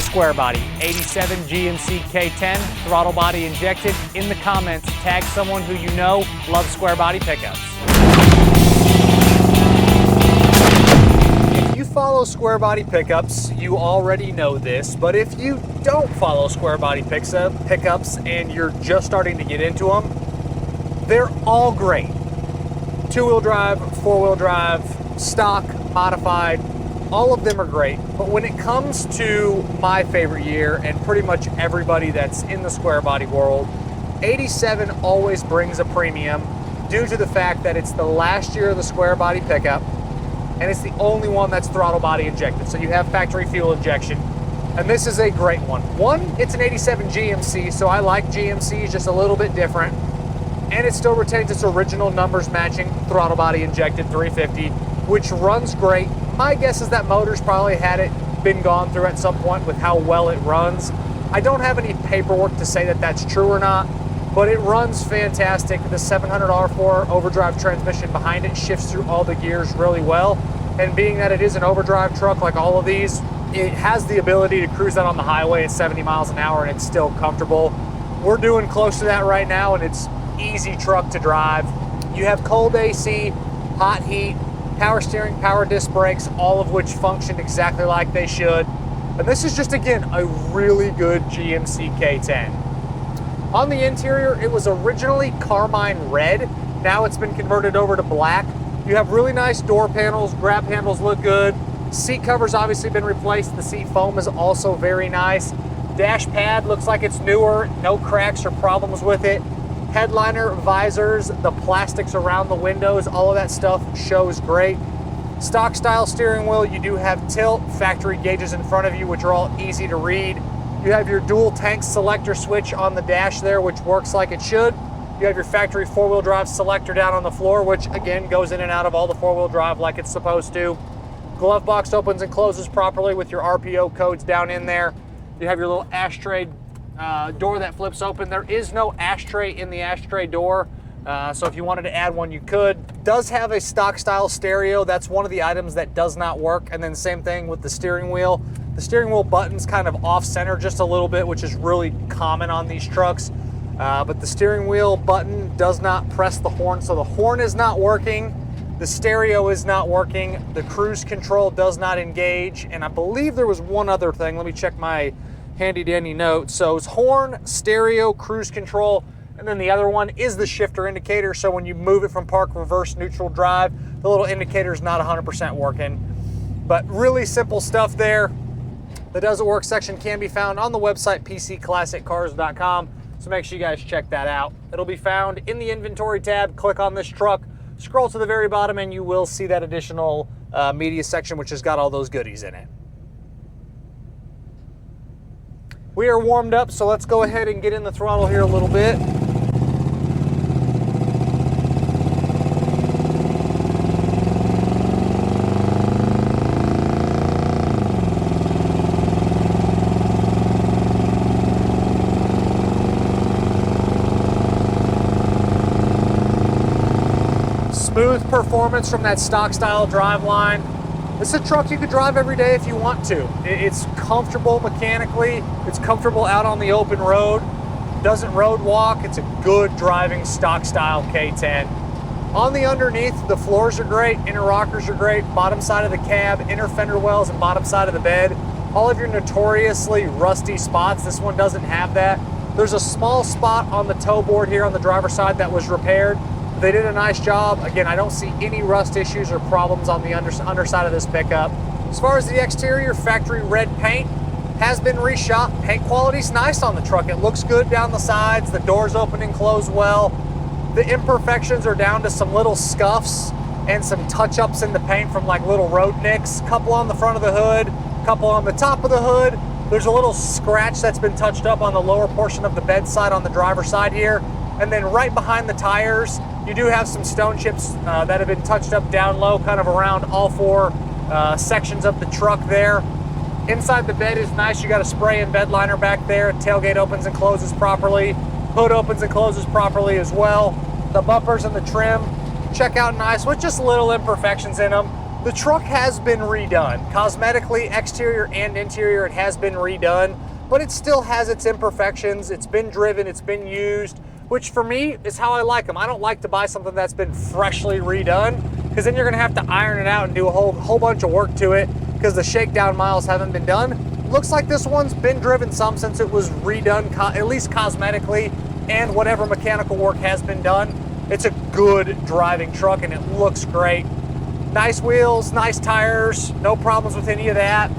square body, 87 GMC K10, throttle body injected. In the comments, tag someone who you know loves square body pickups. If you follow square body pickups, you already know this, but if you don't follow square body pickups and you're just starting to get into them, they're all great. Two-wheel drive, four-wheel drive, stock, modified, all of them are great. But when it comes to my favorite year and pretty much everybody that's in the square body world, 87 always brings a premium due to the fact that it's the last year of the square body pickup and it's the only one that's throttle body injected. So you have factory fuel injection. And this is a great one. One, it's an 87 GMC, so I like GMCs just a little bit different. And it still retains its original numbers matching throttle body injected 350, which runs great. My guess is that motor's probably had it been gone through at some point with how well it runs. I don't have any paperwork to say that that's true or not, but it runs fantastic. The 700 R4 overdrive transmission behind it shifts through all the gears really well. And being that it is an overdrive truck like all of these, it has the ability to cruise out on the highway at 70 miles an hour and it's still comfortable. We're doing close to that right now and it's easy truck to drive. You have cold AC, hot heat, power steering, power disc brakes, all of which function exactly like they should. And this is just, again, a really good GMC K10. On the interior, it was originally Carmine Red. Now it's been converted over to black. You have really nice door panels, grab handles look good. Seat cover's obviously been replaced. The seat foam is also very nice. Dash pad looks like it's newer, no cracks or problems with it. Headliner, visors, the plastics around the windows, all of that stuff shows great. Stock style steering wheel, you do have tilt, factory gauges in front of you, which are all easy to read. You have your dual tank selector switch on the dash there, which works like it should. You have your factory four-wheel drive selector down on the floor, which again goes in and out of all the four-wheel drive like it's supposed to. Glove box opens and closes properly with your RPO codes down in there. You have your little ashtray door that flips open. There is no ashtray in the ashtray door, so if you wanted to add one, you could. Does have a stock style stereo. That's one of the items that does not work. And then same thing with the steering wheel. The steering wheel button's kind of off center just a little bit, which is really common on these trucks. But the steering wheel button does not press the horn, so the horn is not working. The stereo is not working. The cruise control does not engage. And I believe there was one other thing. Let me check my handy dandy notes. So it's horn, stereo, cruise control, and then the other one is the shifter indicator. So when you move it from park, reverse, neutral, drive, the little indicator is not 100% working. But really simple stuff there. The Does It Work section can be found on the website pcclassiccars.com. So make sure you guys check that out. It'll be found in the inventory tab. Click on this truck, scroll to the very bottom, and you will see that additional media section, which has got all those goodies in it. We are warmed up, so let's go ahead and get in the throttle here a little bit. Smooth performance from that stock style driveline. This is a truck you could drive every day if you want to. It's comfortable mechanically. It's comfortable out on the open road. Doesn't road walk. It's a good driving stock style K10. On the underneath, the floors are great. Inner rockers are great. Bottom side of the cab, inner fender wells, and bottom side of the bed. All of your notoriously rusty spots, this one doesn't have that. There's a small spot on the toe board here on the driver's side that was repaired. They did a nice job. Again, I don't see any rust issues or problems on the underside of this pickup. As far as the exterior, factory red paint has been reshot. Paint quality's nice on the truck. It looks good down the sides. The doors open and close well. The imperfections are down to some little scuffs and some touch-ups in the paint from like little road nicks. Couple on the front of the hood, couple on the top of the hood. There's a little scratch that's been touched up on the lower portion of the bedside on the driver's side here. And then right behind the tires, you do have some stone chips that have been touched up down low, kind of around all four sections of the truck there. Inside the bed is nice. You got a spray and bed liner back there. Tailgate opens and closes properly. Hood opens and closes properly as well. The bumpers and the trim check out nice with just little imperfections in them. The truck has been redone. Cosmetically, exterior and interior, it has been redone, but it still has its imperfections. It's been driven, it's been used, which for me is how I like them. I don't like to buy something that's been freshly redone, because then you're gonna have to iron it out and do a whole bunch of work to it because the shakedown miles haven't been done. Looks like this one's been driven some since it was redone, at least cosmetically, and whatever mechanical work has been done. It's a good driving truck and it looks great. Nice wheels, nice tires, no problems with any of that.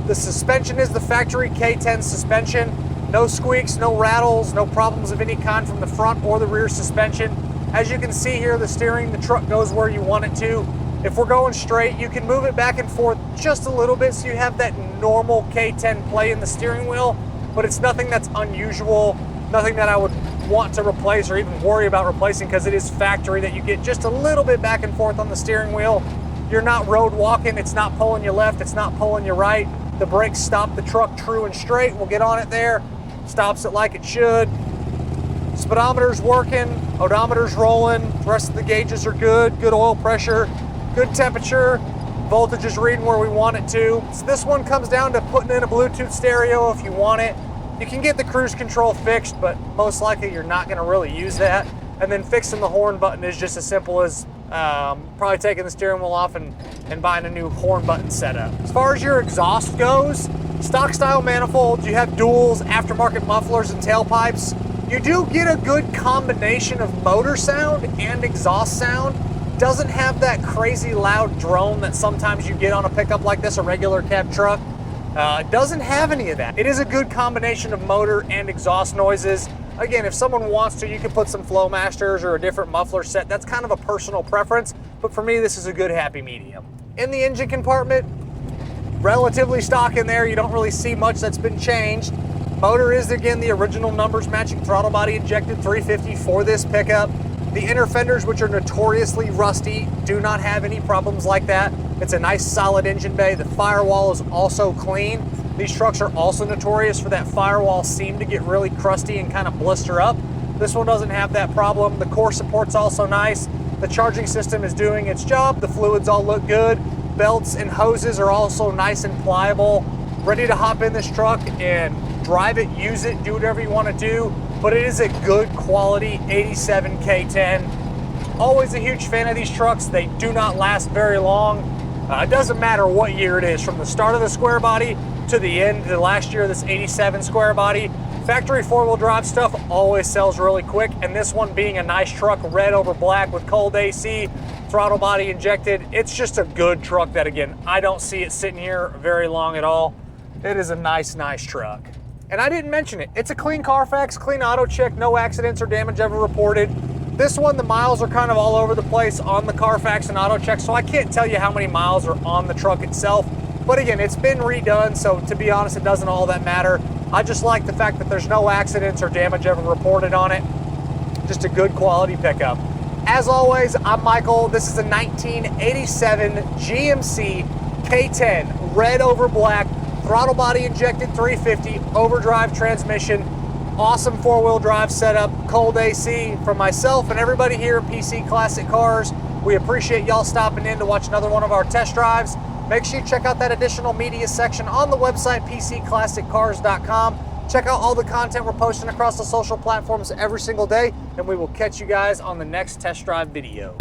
The suspension is the factory K10 suspension. No squeaks, no rattles, no problems of any kind from the front or the rear suspension. As you can see here, the steering, the truck goes where you want it to. If we're going straight, you can move it back and forth just a little bit so you have that normal K10 play in the steering wheel, but it's nothing that's unusual, nothing that I would want to replace or even worry about replacing, because it is factory that you get just a little bit back and forth on the steering wheel. You're not road walking, it's not pulling you left, it's not pulling you right. The brakes stop the truck true and straight. We'll get on it there. Stops it like it should. Speedometer's working, odometer's rolling, the rest of the gauges are good oil pressure, good temperature, voltage is reading where we want it to. So this one comes down to putting in a Bluetooth stereo if you want it. You can get the cruise control fixed, but most likely you're not gonna really use that. And then fixing the horn button is just as simple as probably taking the steering wheel off and buying a new horn button setup. As far as your exhaust goes, stock style manifolds, you have duals, aftermarket mufflers, and tailpipes. You do get a good combination of motor sound and exhaust sound. Doesn't have that crazy loud drone that sometimes you get on a pickup like this, a regular cab truck. Doesn't have any of that. It is a good combination of motor and exhaust noises. Again, if someone wants to, you can put some Flowmasters or a different muffler set. That's kind of a personal preference, but for me, this is a good happy medium. In the engine compartment, relatively stock in there. You don't really see much that's been changed. Motor is, again, the original numbers matching throttle body injected 350 for this pickup. The inner fenders, which are notoriously rusty, do not have any problems like that. It's a nice solid engine bay. The firewall is also clean. These trucks are also notorious for that firewall seam to get really crusty and kind of blister up. This one doesn't have that problem. The core support's also nice. The charging system is doing its job. The fluids all look good. Belts and hoses are also nice and pliable. Ready to hop in this truck and drive it, use it, do whatever you want to do. But it is a good quality 87 K10. Always a huge fan of these trucks. They do not last very long. It doesn't matter what year it is, from the start of the square body to the end, the last year of this 87 square body. Factory four-wheel drive stuff always sells really quick, and this one being a nice truck, red over black with cold AC, throttle body injected, it's just a good truck that, again, I don't see it sitting here very long at all. It is a nice truck. And I didn't mention it. It's a clean Carfax, clean auto check, no accidents or damage ever reported. This one, the miles are kind of all over the place on the Carfax and auto check, so I can't tell you how many miles are on the truck itself. But again, it's been redone, so to be honest, it doesn't all that matter. I just like the fact that there's no accidents or damage ever reported on it. Just a good quality pickup. As always, I'm Michael. This is a 1987 GMC K10, red over black, throttle body injected 350, overdrive transmission, awesome four-wheel drive setup, cold AC. From myself and everybody here at PC Classic Cars, we appreciate y'all stopping in to watch another one of our test drives. Make sure you check out that additional media section on the website, pcclassiccars.com. Check out all the content we're posting across the social platforms every single day, and we will catch you guys on the next test drive video.